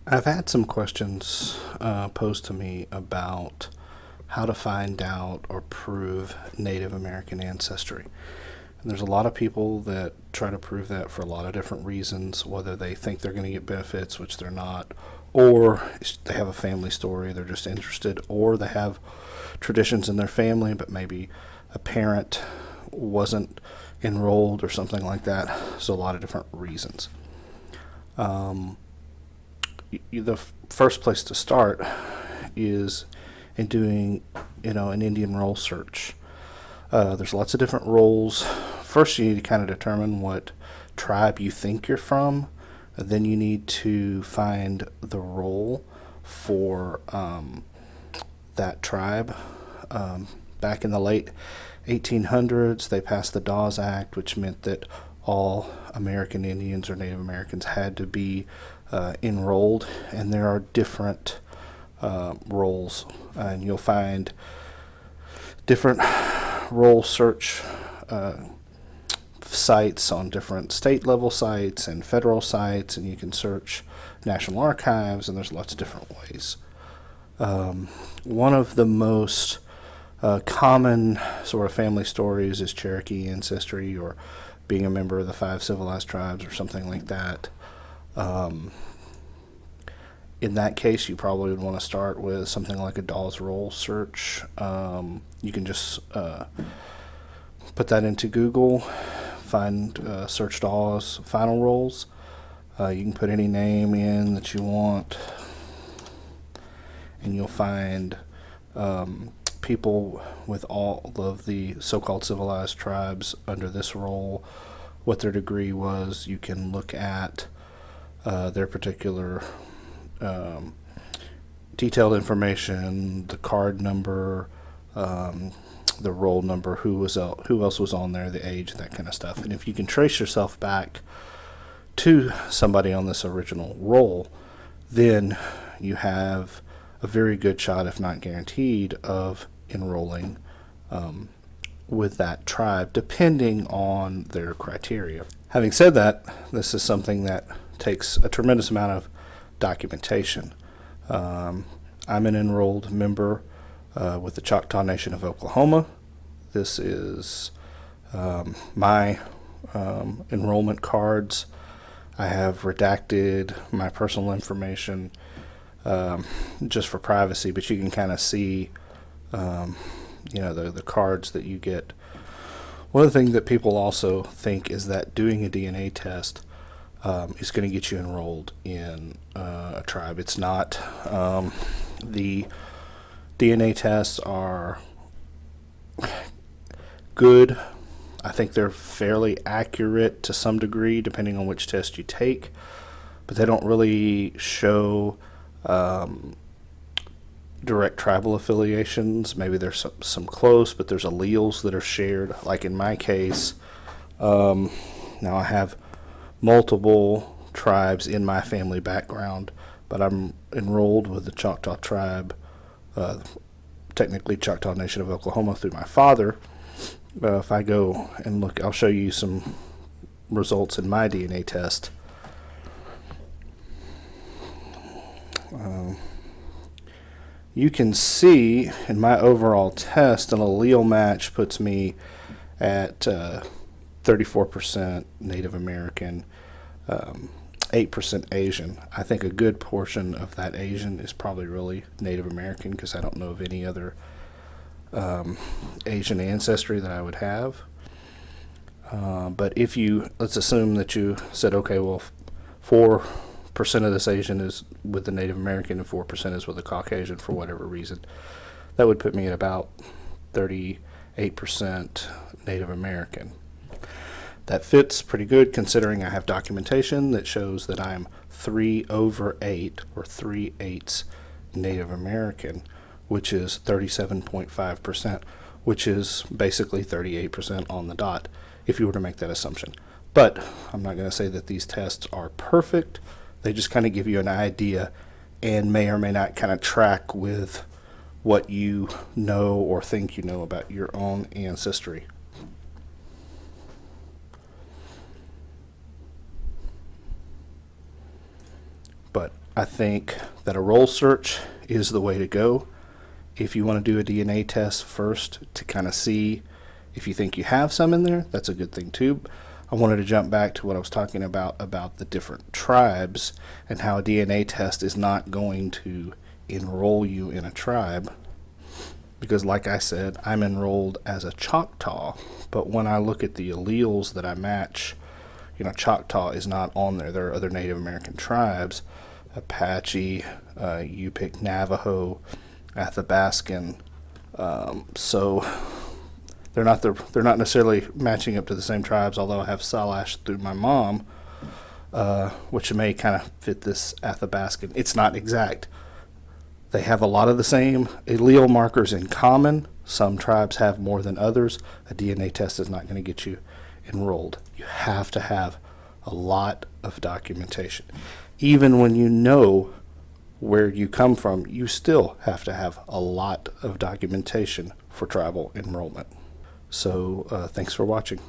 I've had some questions posed to me about how to find out or prove Native American ancestry. And there's a lot of people that try to prove that for a lot of different reasons, whether they think they're going to get benefits, which they're not, or they have a family story, they're just interested, or they have traditions in their family, but maybe a parent wasn't enrolled or something like that. So, a lot of different reasons. Um, the first place to start is in doing, an Indian role search. There's lots of different roles. First, you need to kind of determine what tribe you think you're from. Then you need to find the role for that tribe. Back in the late 1800s, they passed the Dawes Act, which meant that all American Indians or Native Americans had to be enrolled, and there are different roles, and you'll find different role search sites on different state level sites and federal sites, and you can search National Archives, and there's lots of different ways. One of the most common sort of family stories is Cherokee ancestry or being a member of the five civilized tribes or something like that. Um, in that case, you probably would want to start with something like a Dawes role search. You can just put that into Google, find search Dawes final roles. You can put any name in that you want, and you'll find people with all of the so-called civilized tribes under this role, what their degree was. You can look at their particular um, detailed information, the card number, the roll number, who else was on there, the age, that kind of stuff. And if you can trace yourself back to somebody on this original roll, then you have a very good shot, if not guaranteed, of enrolling with that tribe, depending on their criteria. Having said that, this is something that takes a tremendous amount of documentation. Um, I'm an enrolled member with the Choctaw Nation of Oklahoma. This is my enrollment cards. I have redacted my personal information just for privacy, but you can kind of see, the cards that you get. One of the things that people also think is that doing a DNA test is going to get you enrolled in a tribe. It's not. The DNA tests are good. I think they're fairly accurate to some degree, depending on which test you take, but they don't really show um, direct tribal affiliations. Maybe there's some close, but there's alleles that are shared. Like in my case, um, now I have multiple tribes in my family background, but I'm enrolled with the Choctaw tribe, uh, technically Choctaw Nation of Oklahoma, through my father. If I go and look, I'll show you some results in my DNA test. Um, you can see in my overall test, an allele match puts me at 34% Native American, um, 8% Asian. I think a good portion of that Asian is probably really Native American because I don't know of any other um, Asian ancestry that I would have. But if let's assume that you said, okay, well, 4% of this Asian is with the Native American and 4% is with the Caucasian for whatever reason, that would put me at about 38% Native American. That fits pretty good considering I have documentation that shows that I'm 3/8 or 3/8 Native American, which is 37.5%, which is basically 38% on the dot if you were to make that assumption. But I'm not going to say that these tests are perfect. They just kind of give you an idea and may or may not kind of track with what you know or think you know about your own ancestry. But I think that a role search is the way to go. If you want to do a DNA test first to kind of see if you think you have some in there, that's a good thing too. I wanted to jump back to what I was talking about the different tribes and how a DNA test is not going to enroll you in a tribe. Because like I said, I'm enrolled as a Choctaw, but when I look at the alleles that I match, Choctaw is not on there. There are other Native American tribes, Apache, Yupik, Navajo, Athabascan. So they're not necessarily matching up to the same tribes, although I have Salish through my mom, which may kind of fit this Athabascan. It's not exact. They have a lot of the same allele markers in common. Some tribes have more than others. A DNA test is not going to get you enrolled. You have to have a lot of documentation. Even when you know where you come from, you still have to have a lot of documentation for tribal enrollment. So thanks for watching.